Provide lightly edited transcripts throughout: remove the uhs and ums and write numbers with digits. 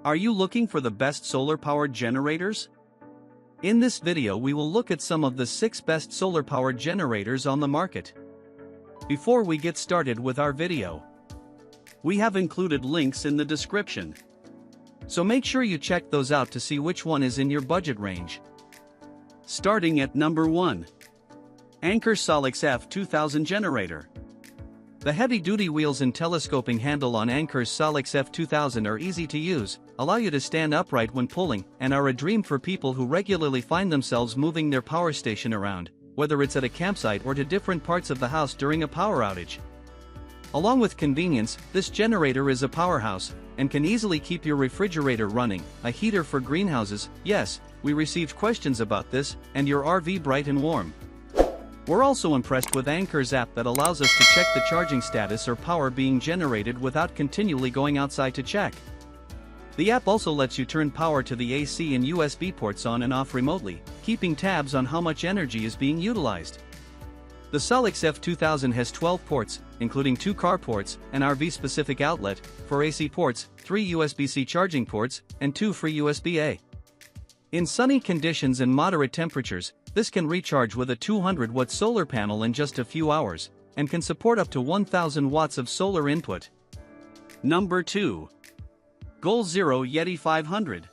Are you looking for the best solar-powered generators? In this video we will look at some of the 6 best solar-powered generators on the market. Before we get started with our video, we have included links in the description. So make sure you check those out to see which one is in your budget range. Starting at number 1. Anker SOLIX F2000 Generator. The heavy-duty wheels and telescoping handle on Anker's SOLIX F2000 are easy to use, allow you to stand upright when pulling, and are a dream for people who regularly find themselves moving their power station around, whether it's at a campsite or to different parts of the house during a power outage. Along with convenience, this generator is a powerhouse, and can easily keep your refrigerator running, a heater for greenhouses. Yes, we received questions about this, and your RV bright and warm. We're also impressed with Anker's app that allows us to check the charging status or power being generated without continually going outside to check. The app also lets you turn power to the AC and USB ports on and off remotely, keeping tabs on how much energy is being utilized. The SOLIX F2000 has 12 ports, including 2 car ports, an RV-specific outlet, 4 AC ports, 3 USB-C charging ports, and 2 free USB-A. In sunny conditions and moderate temperatures, this can recharge with a 200-watt solar panel in just a few hours, and can support up to 1000 watts of solar input. Number 2. Goal Zero Yeti 500.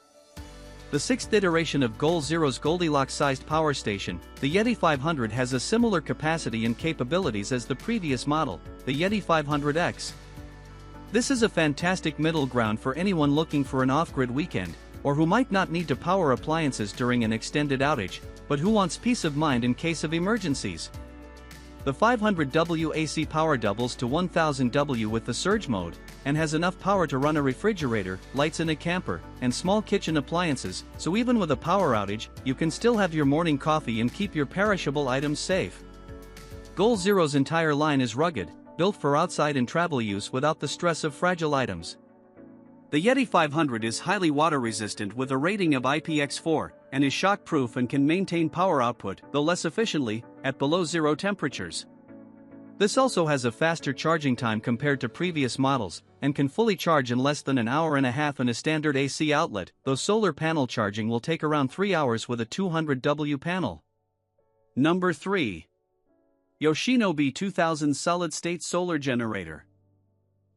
The 6th iteration of Goal Zero's Goldilocks-sized power station, the Yeti 500 has a similar capacity and capabilities as the previous model, the Yeti 500X. This is a fantastic middle ground for anyone looking for an off-grid weekend, or who might not need to power appliances during an extended outage, but who wants peace of mind in case of emergencies. The 500W AC power doubles to 1000W with the surge mode, and has enough power to run a refrigerator, lights in a camper, and small kitchen appliances, so even with a power outage, you can still have your morning coffee and keep your perishable items safe. Goal Zero's entire line is rugged, built for outside and travel use without the stress of fragile items. The Yeti 500 is highly water-resistant with a rating of IPX4, and is shock-proof and can maintain power output, though less efficiently, at below zero temperatures. This also has a faster charging time compared to previous models, and can fully charge in less than an hour and a half in a standard AC outlet, though solar panel charging will take around 3 hours with a 200W panel. Number 3. Yoshino B2000 Solid-State Solar Generator.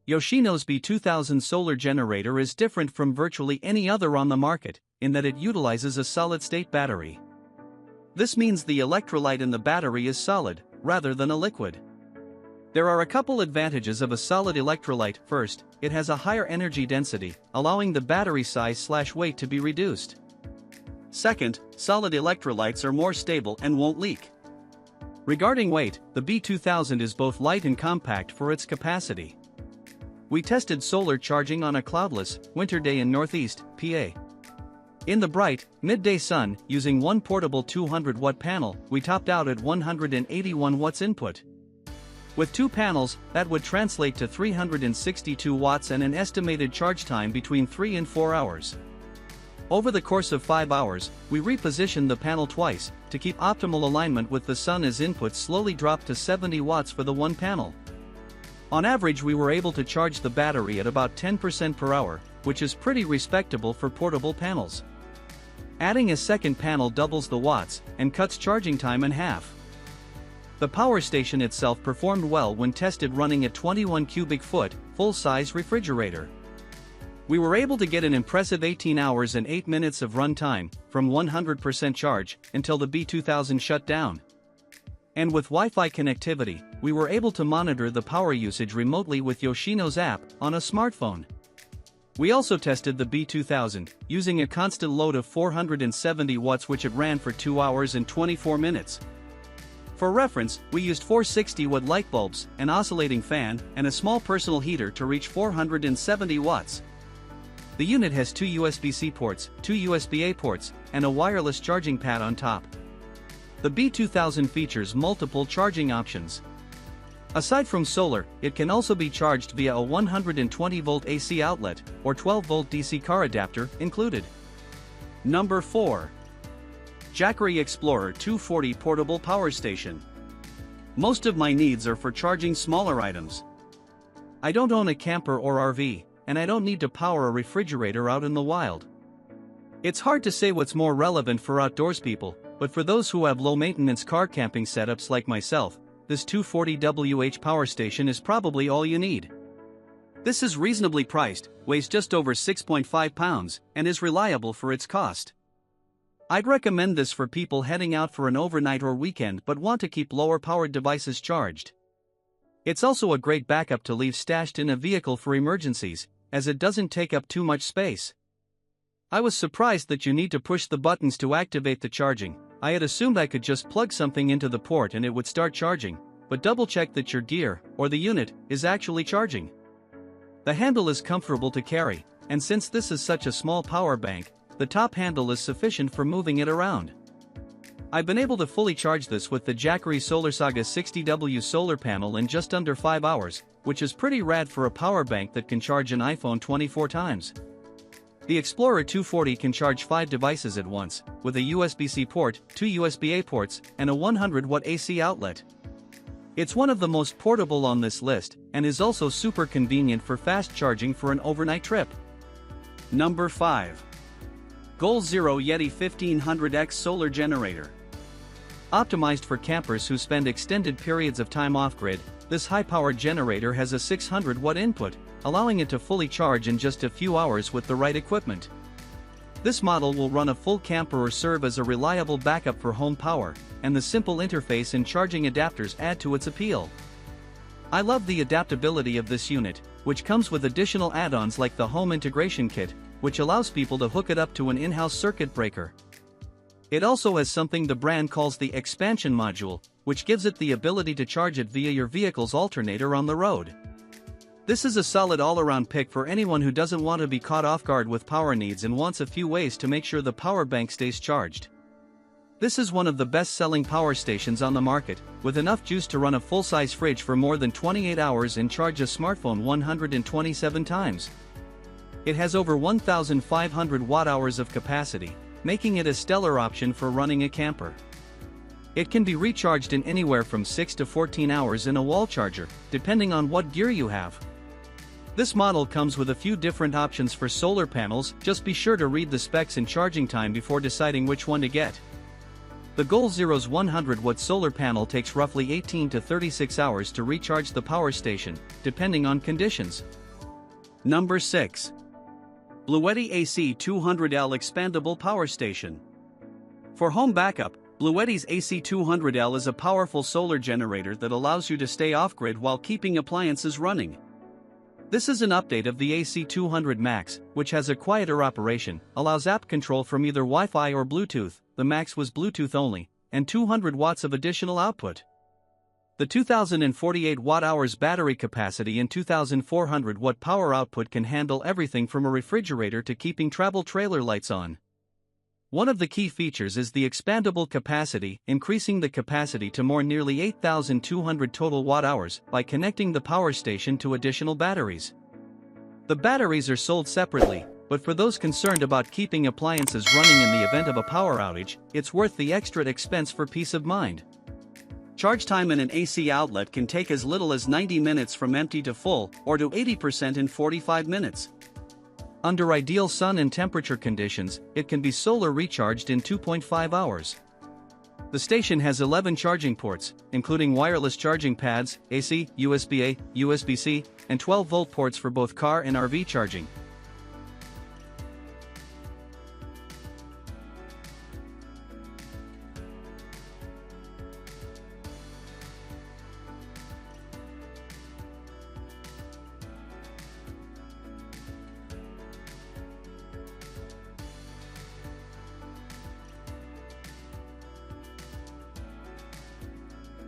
Yoshino's B2000 solar generator is different from virtually any other on the market, in that it utilizes a solid-state battery. This means the electrolyte in the battery is solid, rather than a liquid. There are a couple advantages of a solid electrolyte. First, it has a higher energy density, allowing the battery size/weight to be reduced. Second, solid electrolytes are more stable and won't leak. Regarding weight, the B2000 is both light and compact for its capacity. We tested solar charging on a cloudless, winter day in Northeast PA. In the bright, midday sun, using one portable 200-watt panel, we topped out at 181 watts input. With 2 panels, that would translate to 362 watts and an estimated charge time between 3 and 4 hours. Over the course of 5 hours, we repositioned the panel twice, to keep optimal alignment with the sun as input slowly dropped to 70 watts for the one panel. On average we were able to charge the battery at about 10% per hour, which is pretty respectable for portable panels. Adding a second panel doubles the watts, and cuts charging time in half. The power station itself performed well when tested running a 21 cubic foot, full-size refrigerator. We were able to get an impressive 18 hours and 8 minutes of run time, from 100% charge, until the B2000 shut down. And with Wi-Fi connectivity, we were able to monitor the power usage remotely with Yoshino's app, on a smartphone. We also tested the B2000, using a constant load of 470 watts which it ran for 2 hours and 24 minutes. For reference, we used 460-watt light bulbs, an oscillating fan, and a small personal heater to reach 470 watts. The unit has 2 USB-C ports, 2 USB-A ports, and a wireless charging pad on top. The B2000 features multiple charging options. Aside from solar, it can also be charged via a 120-volt AC outlet, or 12-volt DC car adapter, included. Number 4. Jackery Explorer 240 Portable Power Station. Most of my needs are for charging smaller items. I don't own a camper or RV, and I don't need to power a refrigerator out in the wild. It's hard to say what's more relevant for outdoors people, but for those who have low-maintenance car camping setups like myself, this 240 power station is probably all you need. This is reasonably priced, weighs just over 6.5 pounds, and is reliable for its cost. I'd recommend this for people heading out for an overnight or weekend but want to keep lower-powered devices charged. It's also a great backup to leave stashed in a vehicle for emergencies, as it doesn't take up too much space. I was surprised that you need to push the buttons to activate the charging. I had assumed I could just plug something into the port and it would start charging, but double-check that your gear, or the unit, is actually charging. The handle is comfortable to carry, and since this is such a small power bank, the top handle is sufficient for moving it around. I've been able to fully charge this with the Jackery SolarSaga 60W solar panel in just under 5 hours, which is pretty rad for a power bank that can charge an iPhone 24 times. The Explorer 240 can charge 5 devices at once, with a USB-C port, 2 USB-A ports, and a 100-watt AC outlet. It's one of the most portable on this list, and is also super convenient for fast charging for an overnight trip. Number 5. Goal Zero Yeti 1500X Solar Generator. Optimized for campers who spend extended periods of time off-grid, this high-powered generator has a 600-watt input, allowing it to fully charge in just a few hours with the right equipment. This model will run a full camper or serve as a reliable backup for home power, and the simple interface and charging adapters add to its appeal. I love the adaptability of this unit, which comes with additional add-ons like the Home Integration Kit, which allows people to hook it up to an in-house circuit breaker. It also has something the brand calls the expansion module, which gives it the ability to charge it via your vehicle's alternator on the road. This is a solid all-around pick for anyone who doesn't want to be caught off guard with power needs and wants a few ways to make sure the power bank stays charged. This is one of the best-selling power stations on the market, with enough juice to run a full-size fridge for more than 28 hours and charge a smartphone 127 times. It has over 1,500 watt-hours of capacity, making it a stellar option for running a camper. It can be recharged in anywhere from 6 to 14 hours in a wall charger, depending on what gear you have. This model comes with a few different options for solar panels, just be sure to read the specs and charging time before deciding which one to get. The Goal Zero's 100-watt solar panel takes roughly 18 to 36 hours to recharge the power station, depending on conditions. Number 6. BLUETTI AC 200L Expandable Power Station. For home backup, BLUETTI's AC 200L is a powerful solar generator that allows you to stay off-grid while keeping appliances running. This is an update of the AC 200 Max, which has a quieter operation, allows app control from either Wi-Fi or Bluetooth. The Max was Bluetooth only, and 200 watts of additional output. The 2,048 watt-hours battery capacity and 2,400 watt power output can handle everything from a refrigerator to keeping travel trailer lights on. One of the key features is the expandable capacity, increasing the capacity to nearly 8,200 total watt-hours by connecting the power station to additional batteries. The batteries are sold separately, but for those concerned about keeping appliances running in the event of a power outage, it's worth the extra expense for peace of mind. Charge time in an AC outlet can take as little as 90 minutes from empty to full, or to 80% in 45 minutes. Under ideal sun and temperature conditions, it can be solar recharged in 2.5 hours. The station has 11 charging ports, including wireless charging pads, AC, USB-A, USB-C, and 12-volt ports for both car and RV charging,